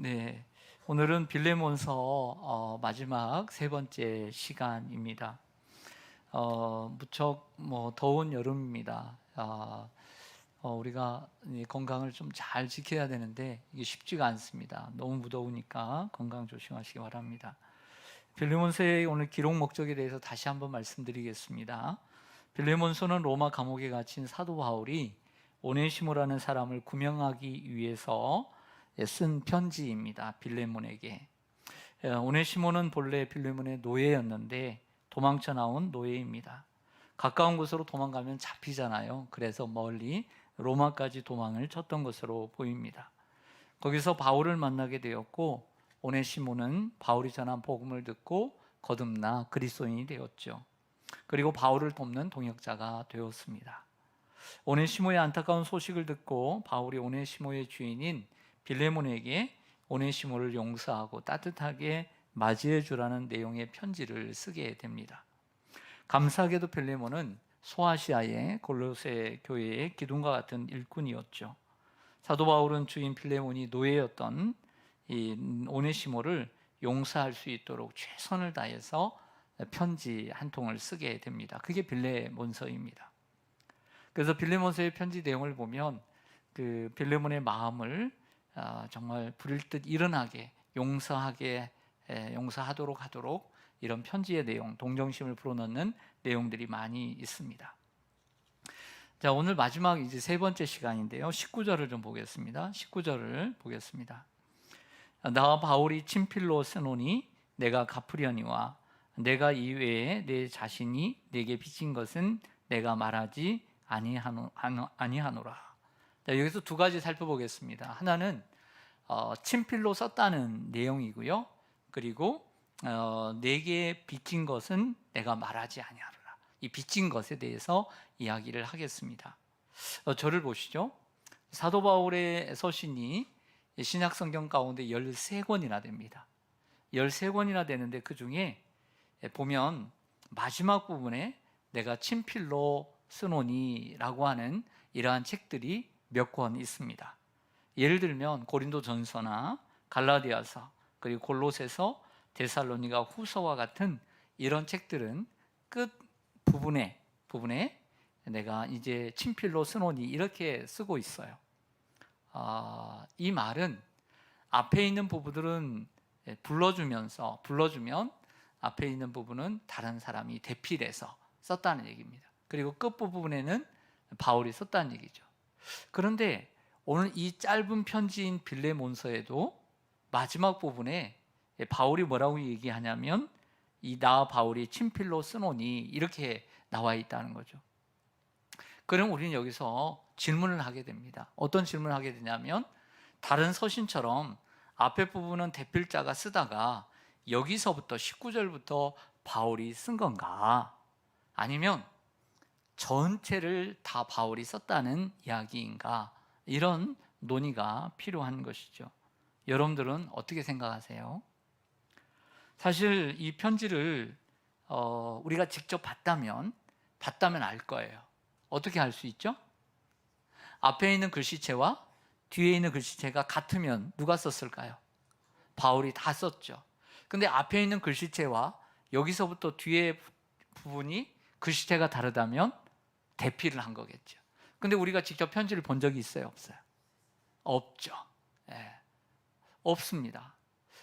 네, 오늘은 빌레몬서 마지막 세 번째 시간입니다. 무척 더운 여름입니다. 우리가 이 건강을 좀 잘 지켜야 되는데 이게 쉽지가 않습니다. 너무 무더우니까 건강 조심하시기 바랍니다. 빌레몬서의 오늘 기록 목적에 대해서 다시 한번 말씀드리겠습니다. 빌레몬서는 로마 감옥에 갇힌 사도 바울이 오네시모라는 사람을 구명하기 위해서 쓴 편지입니다. 빌레몬에게. 오네시모는 본래 빌레몬의 노예였는데 도망쳐 나온 노예입니다. 가까운 곳으로 도망가면 잡히잖아요. 그래서 멀리 로마까지 도망을 쳤던 것으로 보입니다. 거기서 바울을 만나게 되었고 오네시모는 바울이 전한 복음을 듣고 거듭나 그리스도인이 되었죠. 그리고 바울을 돕는 동역자가 되었습니다. 오네시모의 안타까운 소식을 듣고 바울이 오네시모의 주인인 빌레몬에게 오네시모를 용서하고 따뜻하게 맞이해 주라는 내용의 편지를 쓰게 됩니다. 감사하게도 빌레몬은 소아시아의 골로새 교회의 기둥과 같은 일꾼이었죠. 사도 바울은 주인 빌레몬이 노예였던 이 오네시모를 용서할 수 있도록 최선을 다해서 편지 한 통을 쓰게 됩니다. 그게 빌레몬서입니다. 그래서 빌레몬서의 편지 내용을 보면 그 빌레몬의 마음을 정말 부릴 듯 일어나게 용서하도록 하도록 이런 편지의 내용, 동정심을 불어넣는 내용들이 많이 있습니다. 자, 오늘 마지막 이제 세 번째 시간인데요. 19절을 좀 보겠습니다. 19절을 보겠습니다. 나와 바울이 친필로 쓰노니 내가 갚으려니와 내가 이외에 내 자신이 내게 빚진 것은 내가 말하지 아니하노라. 자, 여기서 두 가지 살펴보겠습니다. 하나는 친필로 썼다는 내용이고요. 그리고 내게 빚진 것은 내가 말하지 아니하노라. 이 빚진 것에 대해서 이야기를 하겠습니다. 저를 보시죠. 사도 바울의 서신이 신약 성경 가운데 13권이나 됩니다. 13권이나 되는데 그 중에 보면 마지막 부분에 내가 친필로 쓰노니라고 하는 이러한 책들이 몇 권 있습니다. 예를 들면 고린도전서나 갈라디아서, 그리고 골로새서, 데살로니가 후서와 같은 이런 책들은 끝 부분에 내가 이제 친필로 쓰노니 이렇게 쓰고 있어요. 이 말은 앞에 있는 부분들은 불러주면 앞에 있는 부분은 다른 사람이 대필해서 썼다는 얘기입니다. 그리고 끝부분에는 바울이 썼다는 얘기죠. 그런데 오늘 이 짧은 편지인 빌레몬서에도 마지막 부분에 바울이 뭐라고 얘기하냐면 나 바울이 친필로 쓰노니 이렇게 나와 있다는 거죠. 그럼 우리는 여기서 질문을 하게 됩니다. 어떤 질문을 하게 되냐면 다른 서신처럼 앞에 부분은 대필자가 쓰다가 여기서부터 19절부터 바울이 쓴 건가? 아니면 전체를 다 바울이 썼다는 이야기인가? 이런 논의가 필요한 것이죠. 여러분들은 어떻게 생각하세요? 사실 이 편지를 우리가 직접 봤다면 알 거예요. 어떻게 알 수 있죠? 앞에 있는 글씨체와 뒤에 있는 글씨체가 같으면 누가 썼을까요? 바울이 다 썼죠. 근데 앞에 있는 글씨체와 여기서부터 뒤에 부분이 글씨체가 다르다면 대필을 한 거겠죠. 근데 우리가 직접 편지를 본 적이 있어요? 없어요? 없죠. 없습니다.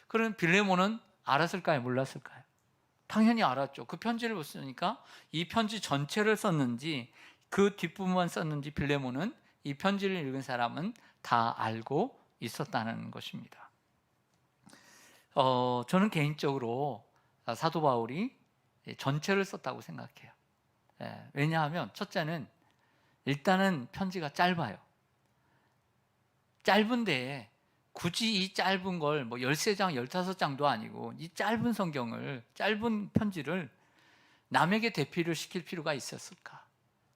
그럼 빌레몬은 알았을까요? 몰랐을까요? 당연히 알았죠. 그 편지를 봤으니까 이 편지 전체를 썼는지 그 뒷부분만 썼는지 빌레몬은 이 편지를 읽은 사람은 다 알고 있었다는 것입니다. 저는 개인적으로 사도 바울이 전체를 썼다고 생각해요. 왜냐하면 첫째는 일단은 편지가 짧아요. 짧은데 굳이 이 짧은 걸 13장, 15장도 아니고 이 짧은 성경을, 짧은 편지를 남에게 대필을 시킬 필요가 있었을까?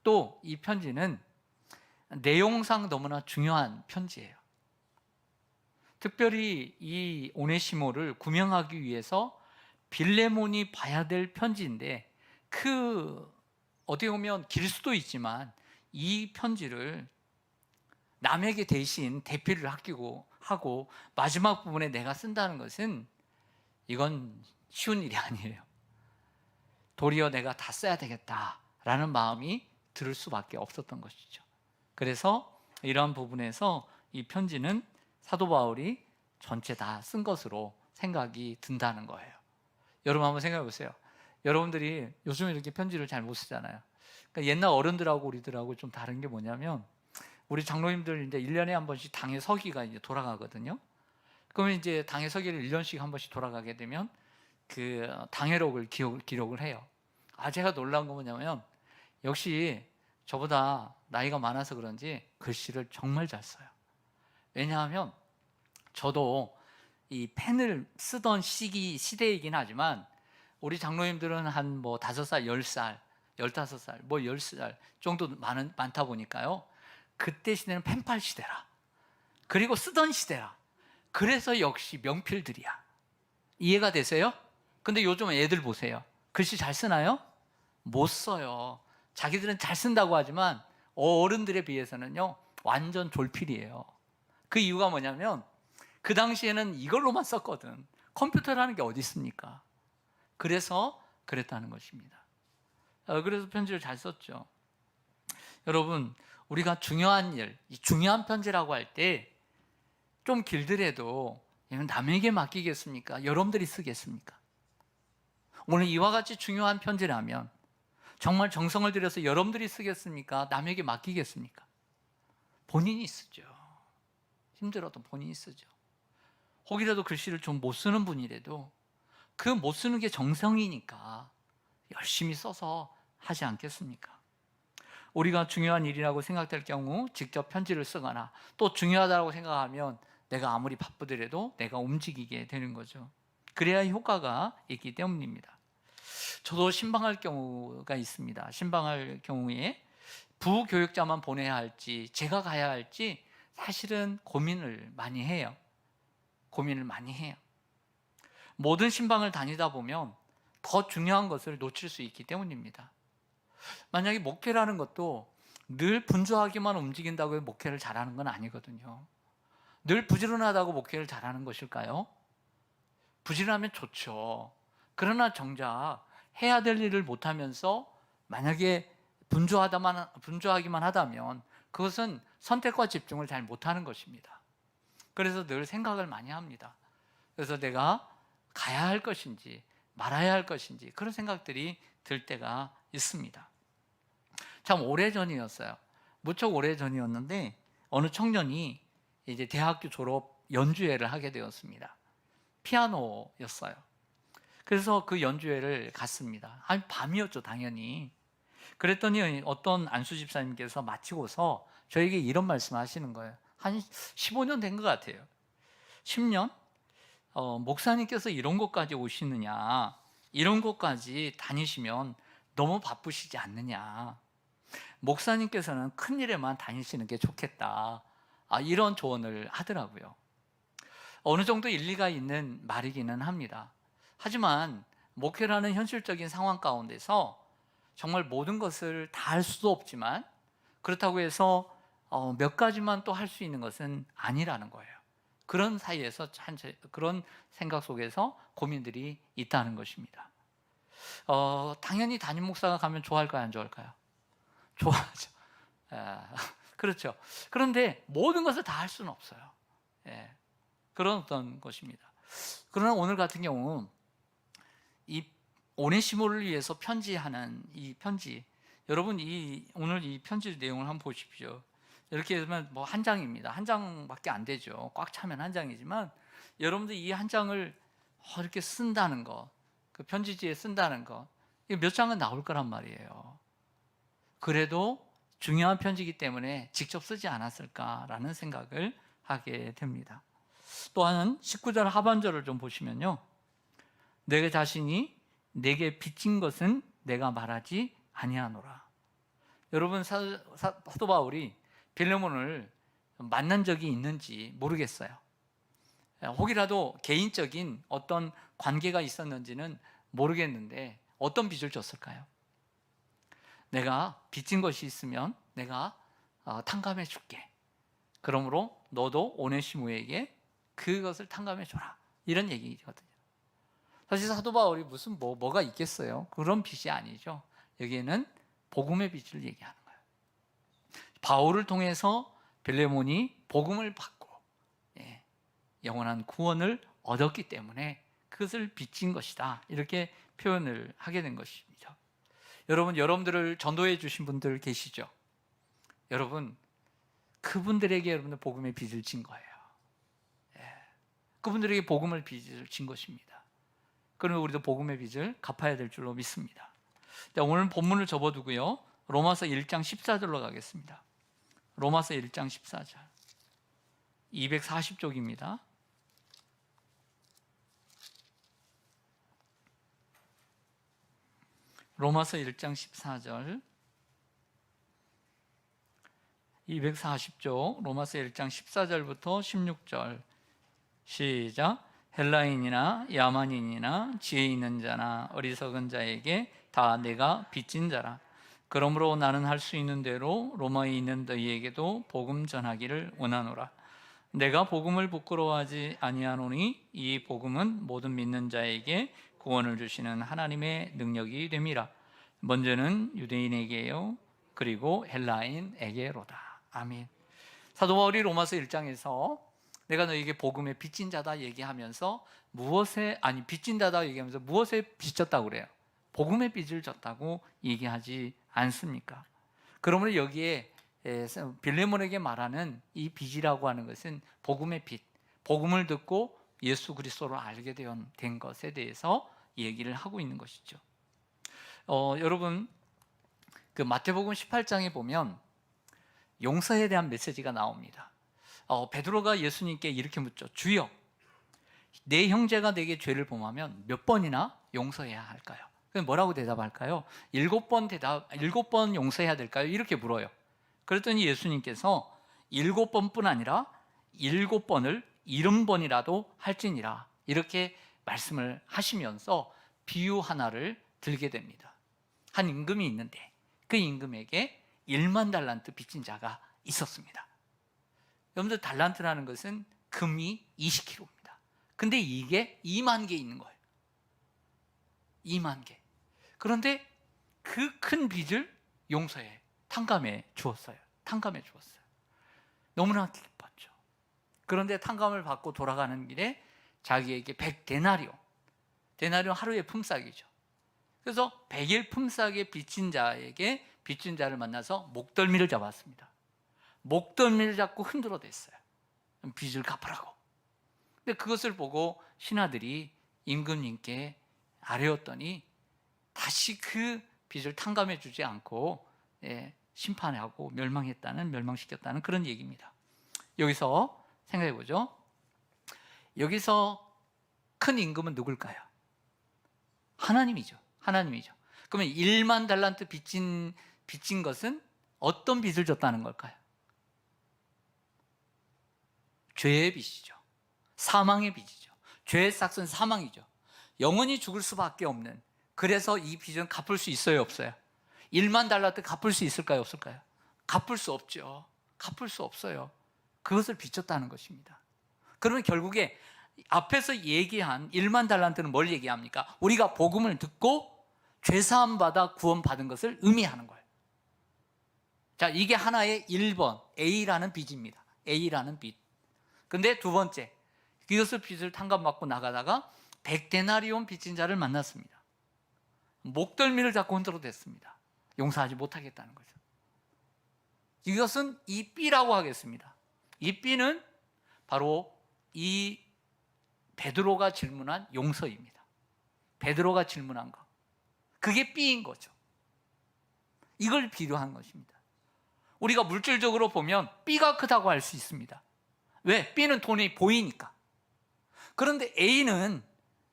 또 이 편지는 내용상 너무나 중요한 편지예요. 특별히 이 오네시모를 구명하기 위해서 빌레몬이 봐야 될 편지인데 어떻게 보면 길 수도 있지만 이 편지를 남에게 대신 대필을 하고 마지막 부분에 내가 쓴다는 것은 이건 쉬운 일이 아니에요. 도리어 내가 다 써야 되겠다라는 마음이 들 수밖에 없었던 것이죠. 그래서 이러한 부분에서 이 편지는 사도 바울이 전체 다 쓴 것으로 생각이 든다는 거예요. 여러분 한번 생각해 보세요. 여러분들이 요즘에 이렇게 편지를 잘 못 쓰잖아요. 그러니까 옛날 어른들하고 우리들하고 좀 다른 게 뭐냐면, 우리 장로님들 이제 1년에 한 번씩 당의 서기가 이제 돌아가거든요. 그러면 이제 당의 서기를 1년씩 한 번씩 돌아가게 되면 그 당회록을 기록을 해요. 제가 놀라운 건 뭐냐면, 역시 저보다 나이가 많아서 그런지 글씨를 정말 잘 써요. 왜냐하면 저도 이 펜을 쓰던 시대이긴 하지만, 우리 장로님들은 한 뭐 5살, 10살, 15살, 뭐 10살 정도 많다 보니까요. 그때 시대는 펜팔 시대라. 그리고 쓰던 시대라. 그래서 역시 명필들이야. 이해가 되세요? 근데 요즘 애들 보세요. 글씨 잘 쓰나요? 못 써요. 자기들은 잘 쓴다고 하지만 어른들에 비해서는요, 완전 졸필이에요. 그 이유가 뭐냐면, 그 당시에는 이걸로만 썼거든. 컴퓨터라는 게 어디 있습니까? 그래서 그랬다는 것입니다. 그래서 편지를 잘 썼죠. 여러분, 우리가 중요한 일, 중요한 편지라고 할 때 좀 길더라도 남에게 맡기겠습니까? 여러분들이 쓰겠습니까? 오늘 이와 같이 중요한 편지라면 정말 정성을 들여서 여러분들이 쓰겠습니까? 남에게 맡기겠습니까? 본인이 쓰죠. 힘들어도 본인이 쓰죠. 혹이라도 글씨를 좀 못 쓰는 분이라도 그 못 쓰는 게 정성이니까 열심히 써서 하지 않겠습니까? 우리가 중요한 일이라고 생각될 경우 직접 편지를 쓰거나, 또 중요하다고 생각하면 내가 아무리 바쁘더라도 내가 움직이게 되는 거죠. 그래야 효과가 있기 때문입니다. 저도 신방할 경우가 있습니다. 신방할 경우에 부교육자만 보내야 할지 제가 가야 할지 사실은 고민을 많이 해요. 모든 신방을 다니다 보면 더 중요한 것을 놓칠 수 있기 때문입니다. 만약에 목회라는 것도 늘 분주하게만 움직인다고 해서 목회를 잘하는 건 아니거든요. 늘 부지런하다고 목회를 잘하는 것일까요? 부지런하면 좋죠. 그러나 정작 해야 될 일을 못하면서 만약에 분주하기만 하다면 그것은 선택과 집중을 잘 못하는 것입니다. 그래서 늘 생각을 많이 합니다. 그래서 내가 가야 할 것인지 말아야 할 것인지 그런 생각들이 들 때가 있습니다. 참 오래전이었어요. 무척 오래전이었는데 어느 청년이 이제 대학교 졸업 연주회를 하게 되었습니다. 피아노였어요. 그래서 그 연주회를 갔습니다. 밤이었죠, 당연히. 그랬더니 어떤 안수 집사님께서 마치고서 저에게 이런 말씀을 하시는 거예요. 한 15년 된 것 같아요. 10년? 목사님께서 이런 곳까지 오시느냐, 이런 곳까지 다니시면 너무 바쁘시지 않느냐, 목사님께서는 큰 일에만 다니시는 게 좋겠다, 이런 조언을 하더라고요. 어느 정도 일리가 있는 말이기는 합니다. 하지만 목회라는 현실적인 상황 가운데서 정말 모든 것을 다 할 수도 없지만, 그렇다고 해서 몇 가지만 또 할 수 있는 것은 아니라는 거예요. 그런 사이에서 그런 생각 속에서 고민들이 있다는 것입니다. 당연히 담임 목사가 가면 좋아할까요, 안 좋아할까요? 좋아하죠. 그렇죠. 그런데 모든 것을 다 할 수는 없어요. 그런 어떤 것입니다. 그러나 오늘 같은 경우 이 오네시모를 위해서 편지하는 이 편지, 여러분 오늘 이 편지 내용을 한번 보십시오. 이렇게 되면 뭐 한 장입니다. 한 장밖에 안 되죠. 꽉 차면 한 장이지만 여러분들 이 한 장을 이렇게 쓴다는 거, 그 편지지에 쓴다는 거, 몇 장은 나올 거란 말이에요. 그래도 중요한 편지이기 때문에 직접 쓰지 않았을까라는 생각을 하게 됩니다. 또한 19절 하반절을 좀 보시면요, 내 자신이 내게 빚진 것은 내가 말하지 아니하노라. 여러분, 사도 바울이 빌레몬을 만난 적이 있는지 모르겠어요. 혹이라도 개인적인 어떤 관계가 있었는지는 모르겠는데 어떤 빚을 졌을까요? 내가 빚진 것이 있으면 내가 탕감해 줄게. 그러므로 너도 오네시모에게 그것을 탕감해 줘라. 이런 얘기거든요. 사실 사도 바울이 무슨 뭐가 있겠어요? 그런 빚이 아니죠. 여기에는 복음의 빚을 얘기하는 거예요. 바울을 통해서 빌레몬이 복음을 받고 영원한 구원을 얻었기 때문에 그것을 빚진 것이다. 이렇게 표현을 하게 된 것입니다. 여러분들을 전도해 주신 분들 계시죠? 여러분, 그분들에게 여러분들 복음의 빚을 진 거예요. 그분들에게 복음을 빚을 진 것입니다. 그러면 우리도 복음의 빚을 갚아야 될 줄로 믿습니다. 자, 오늘 본문을 접어두고요. 로마서 1장 14절로 가겠습니다. 로마서 1장 14절. 240쪽입니다. 로마서 1장 14절. 240쪽 로마서 1장 14절부터 16절. 시작. 헬라인이나 야만인이나 지혜 있는 자나 어리석은 자에게 다 내가 빚진 자라. 그러므로 나는 할 수 있는 대로 로마에 있는 너희에게도 복음 전하기를 원하노라. 내가 복음을 부끄러워하지 아니하노니 이 복음은 모든 믿는 자에게 구원을 주시는 하나님의 능력이 됨이라. 먼저는 유대인에게요 그리고 헬라인에게로다. 아멘. 사도 바울이 로마서 1장에서 내가 너에게 복음의 빚진 자다 얘기하면서 빚진 자다 얘기하면서 무엇에 빚졌다고 그래요? 복음의 빚을 졌다고 얘기하지 않습니까? 그러므로 여기에 빌레몬에게 말하는 이 빚이라고 하는 것은 복음의 빚, 복음을 듣고 예수 그리스도를 알게 된 것에 대해서 얘기를 하고 있는 것이죠. 여러분, 그 마태복음 18장에 보면 용서에 대한 메시지가 나옵니다. 베드로가 예수님께 이렇게 묻죠. 주여, 내 형제가 내게 죄를 범하면 몇 번이나 용서해야 할까요? 그럼 뭐라고 대답할까요? 7번 용서해야 될까요? 이렇게 물어요. 그랬더니 예수님께서 7번뿐 아니라 7번을 70번이라도 할지니라. 이렇게 말씀을 하시면서 비유 하나를 들게 됩니다. 한 임금이 있는데 그 임금에게 1만 달란트 빚진 자가 있었습니다. 여러분들, 달란트라는 것은 금이 20kg입니다. 근데 이게 2만 개 있는 거예요. 2만 개. 그런데 그 큰 빚을 탕감해 주었어요. 너무나 기뻤죠. 그런데 탕감을 받고 돌아가는 길에 자기에게 100데나리온, 데나리온 하루의 품삯이죠. 그래서 100일 품삯의 빚진 자를 만나서 목덜미를 잡았습니다. 목덜미를 잡고 흔들어댔어요. 빚을 갚으라고. 근데 그것을 보고 신하들이 임금님께 아뢰었더니 다시 그 빚을 탕감해 주지 않고 심판하고 멸망시켰다는 그런 얘기입니다. 여기서 생각해 보죠. 여기서 큰 임금은 누굴까요? 하나님이죠. 그러면 1만 달란트 빚진 것은 어떤 빚을 졌다는 걸까요? 죄의 빚이죠. 사망의 빚이죠. 죄의 삭은 사망이죠. 영원히 죽을 수밖에 없는, 그래서 이 빚은 갚을 수 있어요, 없어요? 1만 달란트 갚을 수 있을까요, 없을까요? 갚을 수 없죠. 갚을 수 없어요. 그것을 빚졌다는 것입니다. 그러면 결국에 앞에서 얘기한 1만 달란트는 뭘 얘기합니까? 우리가 복음을 듣고 죄사함 받아 구원받은 것을 의미하는 거예요. 자, 이게 하나의 1번 A라는 빚입니다. A라는 빚. 근데 두 번째, 이것을 빚을 탕감받고 나가다가 100데나리온 빚진 자를 만났습니다. 목덜미를 잡고 흔들어댔습니다. 용서하지 못하겠다는 거죠. 이것은 이 B라고 하겠습니다. 이 B는 바로 이 베드로가 질문한 용서입니다. 베드로가 질문한 거. 그게 B인 거죠. 이걸 비유한 것입니다. 우리가 물질적으로 보면 B가 크다고 할 수 있습니다. 왜? B는 돈이 보이니까. 그런데 A는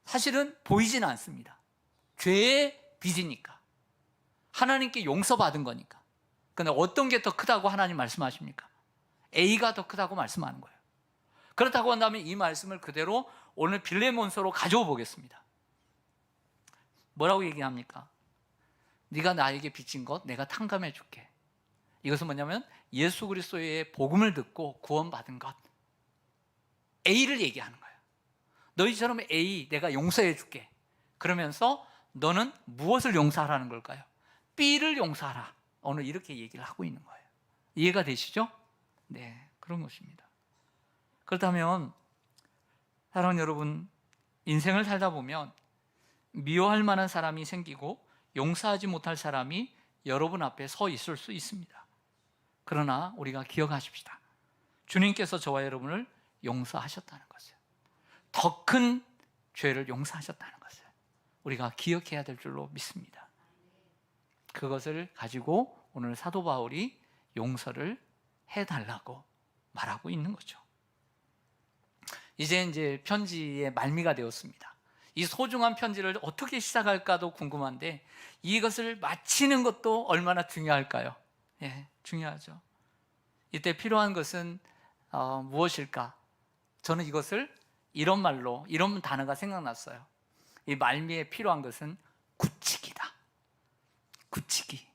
사실은 보이지는 않습니다. 죄의 빚이니까. 하나님께 용서받은 거니까. 그런데 어떤 게 더 크다고 하나님 말씀하십니까? A가 더 크다고 말씀하는 거예요. 그렇다고 한다면 이 말씀을 그대로 오늘 빌레몬서로 가져오 보겠습니다. 뭐라고 얘기합니까? 네가 나에게 빚진 것 내가 탕감해 줄게. 이것은 뭐냐면 예수 그리스도의 복음을 듣고 구원받은 것, A를 얘기하는 거예요. 너희처럼 A 내가 용서해 줄게. 그러면서 너는 무엇을 용서하라는 걸까요? B를 용서하라. 오늘 이렇게 얘기를 하고 있는 거예요. 이해가 되시죠? 네, 그런 것입니다. 그렇다면 사랑하는 여러분, 인생을 살다 보면 미워할 만한 사람이 생기고 용서하지 못할 사람이 여러분 앞에 서 있을 수 있습니다. 그러나 우리가 기억하십시다. 주님께서 저와 여러분을 용서하셨다는 것을, 더 큰 죄를 용서하셨다는 것을 우리가 기억해야 될 줄로 믿습니다. 그것을 가지고 오늘 사도 바울이 용서를 해달라고 말하고 있는 거죠. 이제 편지의 말미가 되었습니다. 이 소중한 편지를 어떻게 시작할까도 궁금한데 이것을 마치는 것도 얼마나 중요할까요? 예, 중요하죠. 이때 필요한 것은 무엇일까? 저는 이것을 이런 말로, 이런 단어가 생각났어요. 이 말미에 필요한 것은 굳히기다. 굳히기.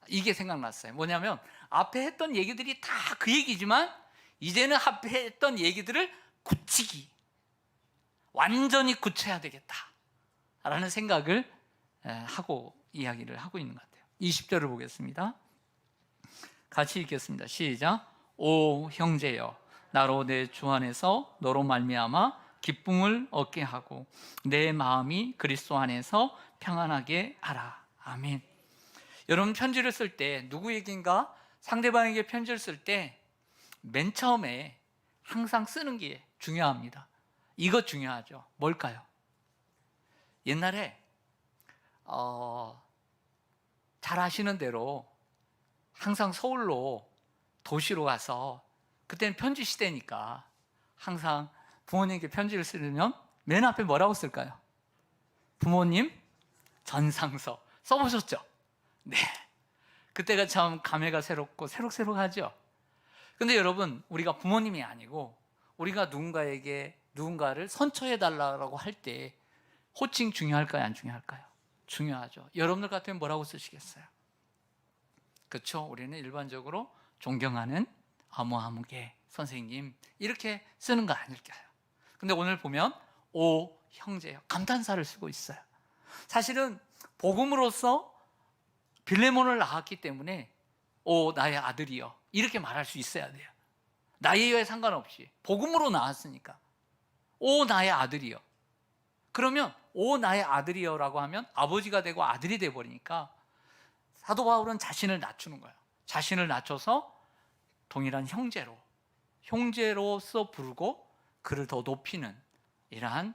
이게 생각났어요. 뭐냐면 앞에 했던 얘기들이 다 그 얘기지만 이제는 앞에 했던 얘기들을 굳히기, 완전히 굳혀야 되겠다 라는 생각을 하고 이야기를 하고 있는 것 같아요. 20절을 보겠습니다. 같이 읽겠습니다. 시작. 오 형제여, 나로 내 주 안에서 너로 말미암아 기쁨을 얻게 하고 내 마음이 그리스도 안에서 평안하게 하라. 아멘. 여러분, 편지를 쓸 때 누구에게인가 상대방에게 편지를 쓸 때 맨 처음에 항상 쓰는 게 중요합니다. 이거 중요하죠. 뭘까요? 옛날에 잘 아시는 대로 항상 서울로 도시로 가서, 그때는 편지 시대니까 항상 부모님께 편지를 쓰려면 맨 앞에 뭐라고 쓸까요? 부모님 전상서 써보셨죠? 네. 그때가 참 감회가 새롭고 새록새록하죠. 근데 여러분, 우리가 부모님이 아니고 우리가 누군가를 선처해 달라고 할 때 호칭 중요할까요? 안 중요할까요? 중요하죠. 여러분들 같으면 뭐라고 쓰시겠어요? 그렇죠? 우리는 일반적으로 존경하는 아무개 선생님 이렇게 쓰는 거 아닐까요? 근데 오늘 보면 오 형제요, 감탄사를 쓰고 있어요. 사실은 복음으로서 빌레몬을 낳았기 때문에 오 나의 아들이여 이렇게 말할 수 있어야 돼요. 나이에 상관없이 복음으로 낳았으니까 오 나의 아들이여. 그러면 오 나의 아들이여라고 하면 아버지가 되고 아들이 돼버리니까 사도 바울은 자신을 낮추는 거예요. 자신을 낮춰서 동일한 형제로서 부르고 그를 더 높이는 이러한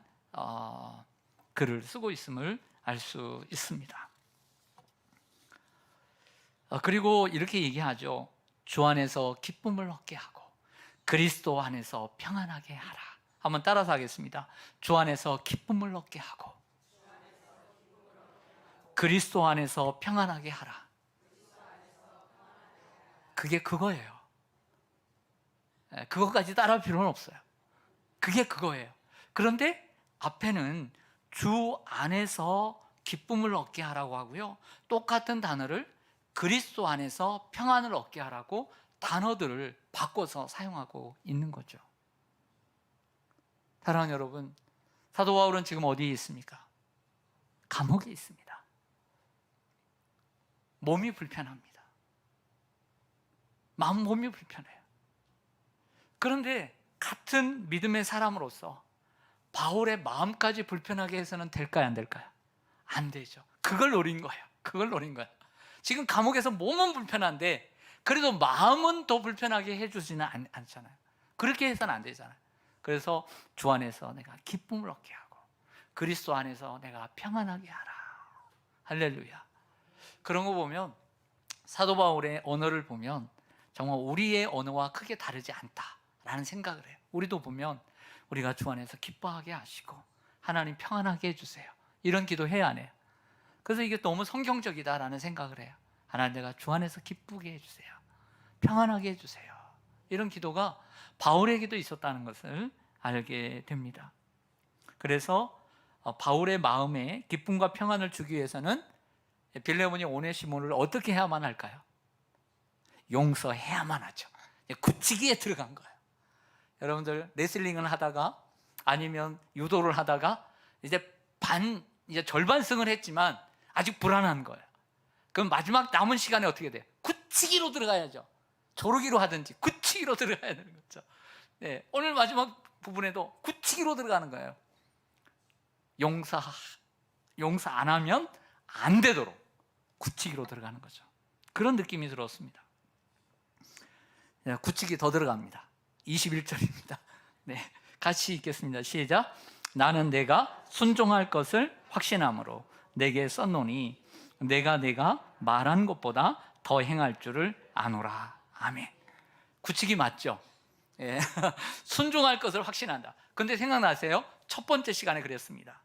글을 쓰고 있음을 알 수 있습니다. 그리고 이렇게 얘기하죠. 주 안에서 기쁨을 얻게 하고 그리스도 안에서 평안하게 하라. 한번 따라서 하겠습니다. 주 안에서 기쁨을 얻게 하고 그리스도 안에서 평안하게 하라. 그게 그거예요. 그것까지 따라할 필요는 없어요. 그게 그거예요. 그런데 앞에는 주 안에서 기쁨을 얻게 하라고 하고요, 똑같은 단어를 그리스도 안에서 평안을 얻게 하라고 단어들을 바꿔서 사용하고 있는 거죠. 사랑하는 여러분, 사도 바울은 지금 어디에 있습니까? 감옥에 있습니다. 몸이 불편합니다. 몸이 불편해요. 그런데 같은 믿음의 사람으로서 바울의 마음까지 불편하게 해서는 될까요? 안 될까요? 안 되죠. 그걸 노린 거예요. 지금 감옥에서 몸은 불편한데 그래도 마음은 더 불편하게 해주지는 않잖아요. 그렇게 해서는 안 되잖아요. 그래서 주 안에서 내가 기쁨을 얻게 하고 그리스도 안에서 내가 평안하게 하라. 할렐루야. 그런 거 보면 사도 바울의 언어를 보면 정말 우리의 언어와 크게 다르지 않다라는 생각을 해요. 우리도 보면 우리가 주 안에서 기뻐하게 하시고 하나님 평안하게 해주세요, 이런 기도 해야 안 해요? 그래서 이게 너무 성경적이다라는 생각을 해요. 하나님 내가 주 안에서 기쁘게 해주세요, 평안하게 해주세요, 이런 기도가 바울에게도 있었다는 것을 알게 됩니다. 그래서 바울의 마음에 기쁨과 평안을 주기 위해서는 빌레몬이 오네시모를 어떻게 해야만 할까요? 용서해야만 하죠. 굳히기에 들어간 거예요. 여러분들 레슬링을 하다가 아니면 유도를 하다가 이제 절반승을 했지만 아직 불안한 거예요. 그럼 마지막 남은 시간에 어떻게 돼요? 굳히기로 들어가야죠. 조르기로 하든지 굳히기로 들어가야 되는 거죠. 네, 오늘 마지막 부분에도 굳히기로 들어가는 거예요. 용서 안 하면 안 되도록 굳히기로 들어가는 거죠. 그런 느낌이 들었습니다. 네, 굳히기 더 들어갑니다. 21절입니다. 네, 같이 읽겠습니다. 시작. 나는 내가 순종할 것을 확신함으로 내게 썼노니 내가 말한 것보다 더 행할 줄을 아노라. 아멘. 굳히기 맞죠? 예. 순종할 것을 확신한다. 근데 생각나세요? 첫 번째 시간에 그랬습니다.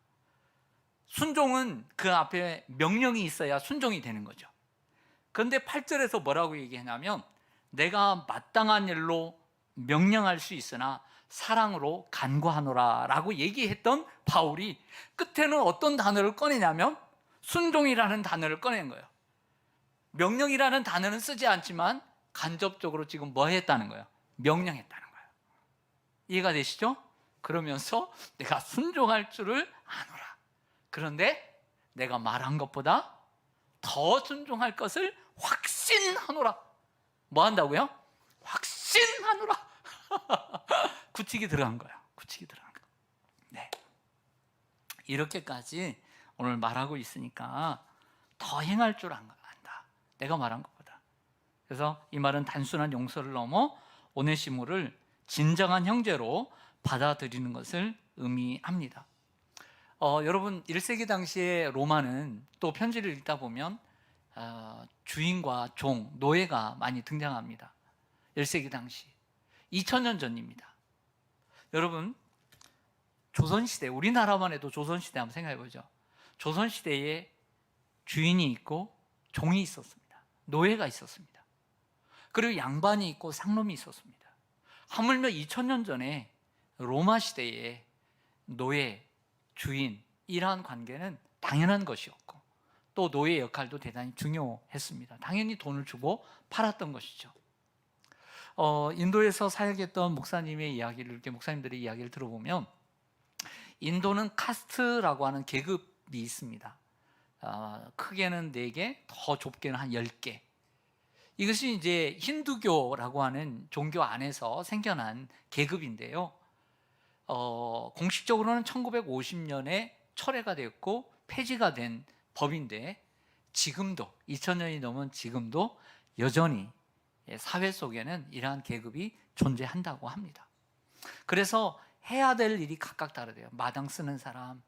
순종은 그 앞에 명령이 있어야 순종이 되는 거죠. 그런데 8절에서 뭐라고 얘기하냐면 내가 마땅한 일로 명령할 수 있으나 사랑으로 간구하노라 라고 얘기했던 바울이 끝에는 어떤 단어를 꺼내냐면 순종이라는 단어를 꺼낸 거예요. 명령이라는 단어는 쓰지 않지만 간접적으로 지금 뭐 했다는 거예요? 명령했다는 거예요. 이해가 되시죠? 그러면서 내가 순종할 줄을 아노라. 그런데 내가 말한 것보다 더 순종할 것을 확신하노라. 뭐 한다고요? 확신하노라. 굳히기 들어간 거예요. 굳히기 들어간 거. 네. 이렇게까지 오늘 말하고 있으니까 더 행할 줄 안다. 내가 말한 것보다. 그래서 이 말은 단순한 용서를 넘어 오네시모를 진정한 형제로 받아들이는 것을 의미합니다. 여러분 1세기 당시의 로마는 또 편지를 읽다 보면 주인과 종, 노예가 많이 등장합니다. 1세기 당시 2000년 전입니다. 여러분 조선시대, 우리나라만 해도 조선시대 한번 생각해 보죠. 조선시대에 주인이 있고 종이 있었습니다. 노예가 있었습니다. 그리고 양반이 있고 상놈이 있었습니다. 하물며 2000년 전에 로마 시대에 노예, 주인 이러한 관계는 당연한 것이었고 또 노예 역할도 대단히 중요했습니다. 당연히 돈을 주고 팔았던 것이죠. 인도에서 사역했던 목사님의 이야기를 이렇게 목사님들의 이야기를 들어보면 인도는 카스트라고 하는 계급이 있습니다. 크게는 4개, 더 좁게는 한 10개. 이것이 이제 힌두교라고 하는 종교 안에서 생겨난 계급인데요. 공식적으로는 1950년에 철회가 됐고 폐지가 된 법인데 지금도 2000년이 넘은 지금도 여전히 사회 속에는 이러한 계급이 존재한다고 합니다. 그래서 해야 될 일이 각각 다르대요. 마당 쓰는 사람,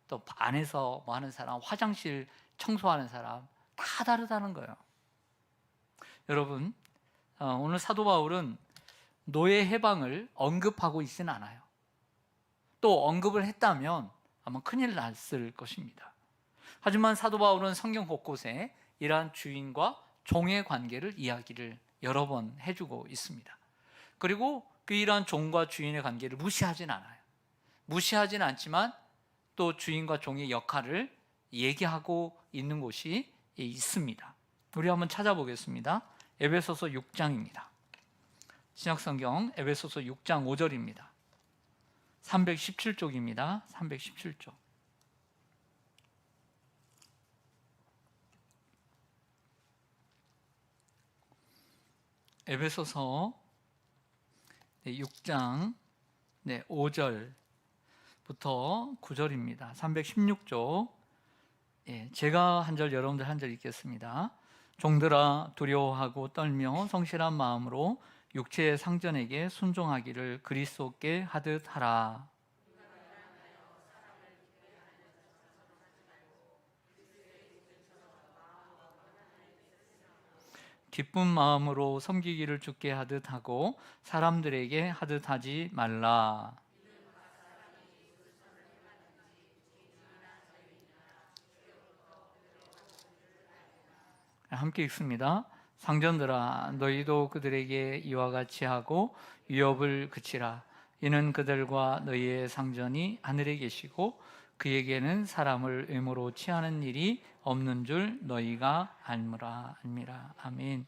또 안에서 뭐 하는 사람, 화장실 청소하는 사람 다 다르다는 거예요. 여러분 오늘 사도 바울은 노예 해방을 언급하고 있지는 않아요. 또 언급을 했다면 아마 큰일 났을 것입니다. 하지만 사도 바울은 성경 곳곳에 이러한 주인과 종의 관계를 이야기를 여러 번 해주고 있습니다. 그리고 그 이러한 종과 주인의 관계를 무시하진 않아요. 무시하진 않지만 또 주인과 종의 역할을 얘기하고 있는 곳이 있습니다. 우리 한번 찾아보겠습니다. 에베소서 6장입니다. 신약성경 에베소서 6장 5절입니다. 317쪽입니다. 317쪽. 에베소서 6장 5절부터 9절입니다. 316쪽. 제가 한 절, 여러분들 한 절 읽겠습니다. 종들아 두려워하고 떨며 성실한 마음으로 육체의 상전에게 순종하기를 그리스도께 하듯 하라. 기쁜 마음으로 섬기기를 주께 하듯 하고 사람들에게 하듯 하지 말라. 함께 읽습니다. 상전들아 너희도 그들에게 이와 같이 하고 위협을 그치라. 이는 그들과 너희의 상전이 하늘에 계시고 그에게는 사람을 의무로 취하는 일이 없는 줄 너희가 알미라. 아멘.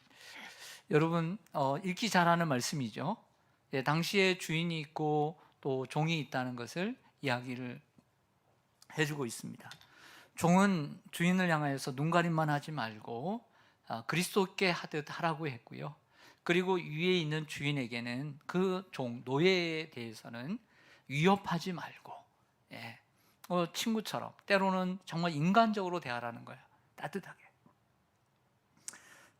여러분 읽기 잘하는 말씀이죠. 당시에 주인이 있고 또 종이 있다는 것을 이야기를 해주고 있습니다. 종은 주인을 향하여서 눈가림만 하지 말고 그리스도께 하듯 하라고 했고요. 그리고 위에 있는 주인에게는 그 종, 노예에 대해서는 위협하지 말고, 친구처럼 때로는 정말 인간적으로 대하라는 거예요. 따뜻하게.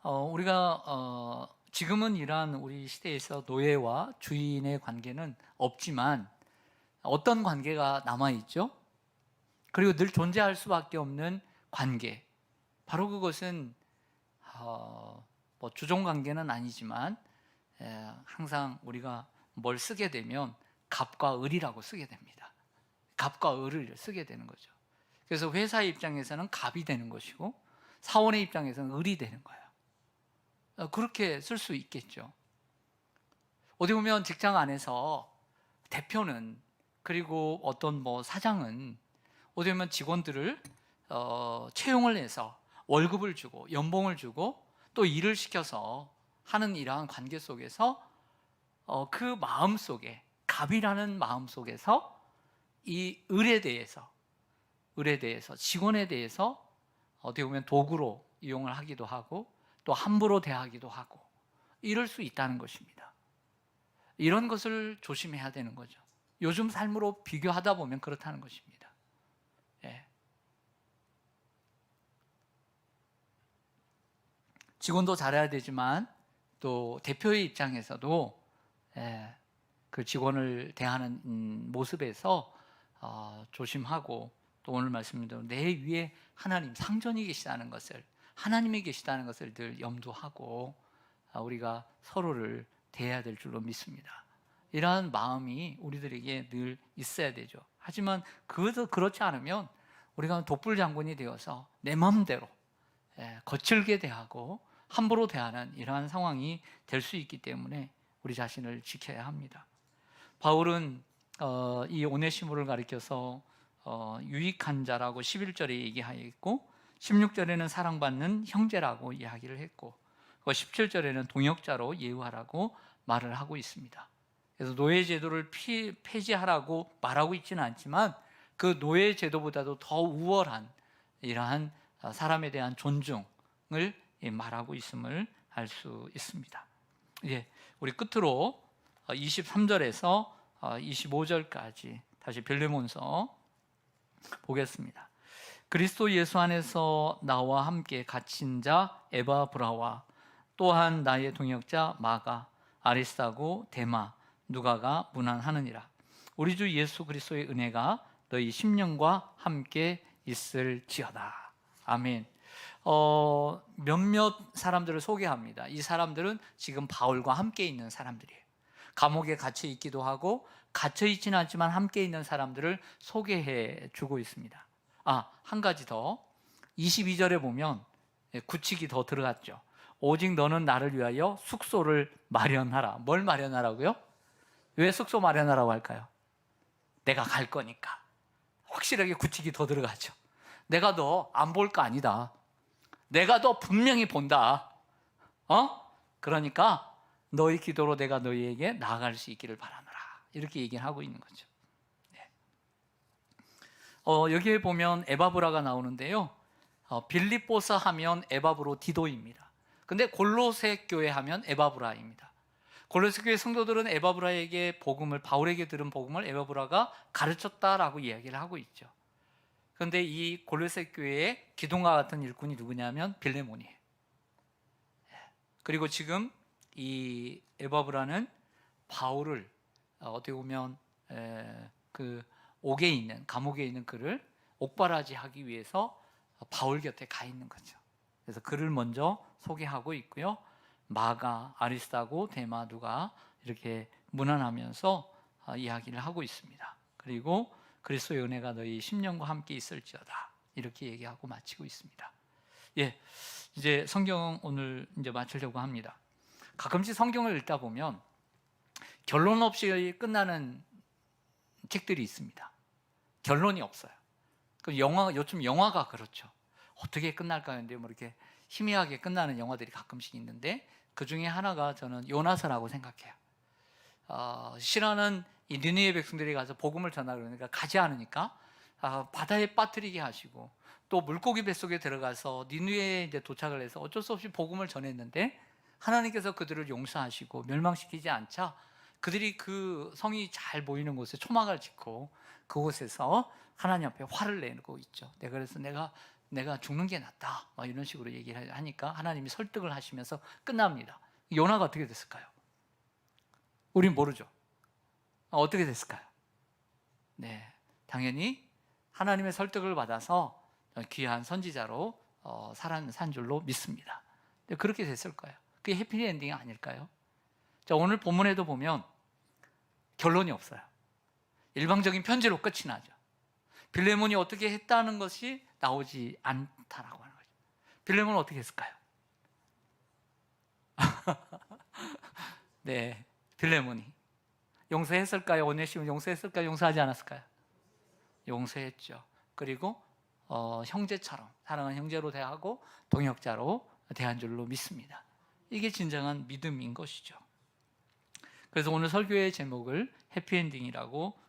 우리가 지금은 이러한 우리 시대에서 노예와 주인의 관계는 없지만 어떤 관계가 남아있죠? 그리고 늘 존재할 수밖에 없는 관계, 바로 그것은 주종 관계는 아니지만 항상 우리가 뭘 쓰게 되면 갑과 을이라고 쓰게 됩니다. 갑과 을을 쓰게 되는 거죠. 그래서 회사의 입장에서는 갑이 되는 것이고 사원의 입장에서는 을이 되는 거예요. 그렇게 쓸 수 있겠죠. 어디 보면 직장 안에서 대표는, 그리고 어떤 사장은 어디 보면 직원들을 채용을 해서 월급을 주고 연봉을 주고 또 일을 시켜서 하는 이러한 관계 속에서 그 마음 속에, 갑이라는 마음 속에서 이 을에 대해서 직원에 대해서 어떻게 보면 도구로 이용을 하기도 하고 또 함부로 대하기도 하고 이럴 수 있다는 것입니다. 이런 것을 조심해야 되는 거죠. 요즘 삶으로 비교하다 보면 그렇다는 것입니다. 직원도 잘해야 되지만 또 대표의 입장에서도 그 직원을 대하는 모습에서 조심하고, 또 오늘 말씀대로 내 위에 하나님, 상전이 계시다는 것을, 하나님이 계시다는 것을 늘 염두하고 우리가 서로를 대해야 될 줄로 믿습니다. 이러한 마음이 우리들에게 늘 있어야 되죠. 하지만 그렇지 않으면 우리가 독불 장군이 되어서 내 마음대로 거칠게 대하고 함부로 대하는 이러한 상황이 될 수 있기 때문에 우리 자신을 지켜야 합니다. 바울은 이 오네시모를 가리켜서 유익한 자라고 11절에 얘기하였고 16절에는 사랑받는 형제라고 이야기를 했고 17절에는 동역자로 예우하라고 말을 하고 있습니다. 그래서 노예 제도를 폐지하라고 말하고 있지는 않지만 그 노예 제도보다도 더 우월한 이러한 사람에 대한 존중을 말하고 있음을 알 수 있습니다. 우리 끝으로 23절에서 25절까지 다시 빌레몬서 보겠습니다. 그리스도 예수 안에서 나와 함께 갇힌 자 에바브라와 또한 나의 동역자 마가, 아리스타고, 데마, 누가가 문안하느니라. 우리 주 예수 그리스도의 은혜가 너희 심령과 함께 있을지어다. 아멘. 몇몇 사람들을 소개합니다. 이 사람들은 지금 바울과 함께 있는 사람들이에요. 감옥에 갇혀 있기도 하고 갇혀 있지는 않지만 함께 있는 사람들을 소개해 주고 있습니다. 한 가지 더, 22절에 보면 구칙이 더 들어갔죠. 오직 너는 나를 위하여 숙소를 마련하라. 뭘 마련하라고요? 왜 숙소 마련하라고 할까요? 내가 갈 거니까. 확실하게 구칙이 더 들어가죠. 내가 너 안 볼 거 아니다. 내가 너 분명히 본다. 그러니까 너희 기도로 내가 너희에게 나아갈 수 있기를 바라노라. 이렇게 얘기를 하고 있는 거죠. 여기에 보면 에바브라가 나오는데요. 빌립보서 하면 에바브로 디도입니다. 근데 골로새 교회 하면 에바브라입니다. 골로새 교회 성도들은 에바브라에게 복음을, 바울에게 들은 복음을 에바브라가 가르쳤다라고 이야기를 하고 있죠. 그런데 이 골로새 교회의 기둥과 같은 일꾼이 누구냐면 빌레몬이에요. 그리고 지금 이 에바브라는 바울을 어떻게 보면 그 옥에 있는, 감옥에 있는 그를 옥바라지하기 위해서 바울 곁에 가 있는 거죠. 그래서 그를 먼저 소개하고 있고요. 마가, 아리스타고, 데마, 누가 이렇게 문안하면서 이야기를 하고 있습니다. 그리고 그리스도의 은혜가 너희 심령과 함께 있을지어다. 이렇게 얘기하고 마치고 있습니다. 이제 성경 오늘 이제 마치려고 합니다. 가끔씩 성경을 읽다 보면 결론 없이 끝나는 책들이 있습니다. 결론이 없어요. 요즘 영화가 그렇죠. 어떻게 끝날까 하는데 이렇게 희미하게 끝나는 영화들이 가끔씩 있는데 그 중에 하나가 저는 요나서라고 생각해요. 싫어하는 이 니느웨 백성들이 가서 복음을 전하려 그러니까 가지 않으니까 바다에 빠뜨리게 하시고, 또 물고기 뱃속에 들어가서 니느웨에 이제 도착을 해서 어쩔 수 없이 복음을 전했는데 하나님께서 그들을 용서하시고 멸망시키지 않자 그들이 그 성이 잘 보이는 곳에 초막을 짓고 그곳에서 하나님 앞에 화를 내고 있죠. 그래서 내가 죽는 게 낫다 이런 식으로 얘기를 하니까 하나님이 설득을 하시면서 끝납니다. 요나가 어떻게 됐을까요? 우린 모르죠. 어떻게 됐을까요? 네, 당연히 하나님의 설득을 받아서 귀한 선지자로 산 줄로 믿습니다. 그렇게 됐을 거예요. 그게 해피엔딩이 아닐까요? 자, 오늘 본문에도 보면 결론이 없어요. 일방적인 편지로 끝이 나죠. 빌레몬이 어떻게 했다는 것이 나오지 않다라고 하는 거죠. 빌레몬은 어떻게 했을까요? 네, 빌레몬이 용서했을까요? 오네시몬 용서했을까요? 용서하지 않았을까요? 용서했죠. 그리고 형제처럼 사랑하는 형제로 대하고 동역자로 대한 줄로 믿습니다. 이게 진정한 믿음인 것이죠. 그래서 오늘 설교의 제목을 해피엔딩이라고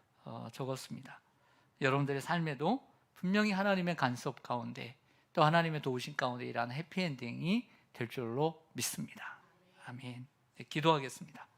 적었습니다. 여러분들의 삶에도 분명히 하나님의 간섭 가운데 또 하나님의 도우심 가운데 일하는 해피엔딩이 될 줄로 믿습니다. 아멘. 네, 기도하겠습니다.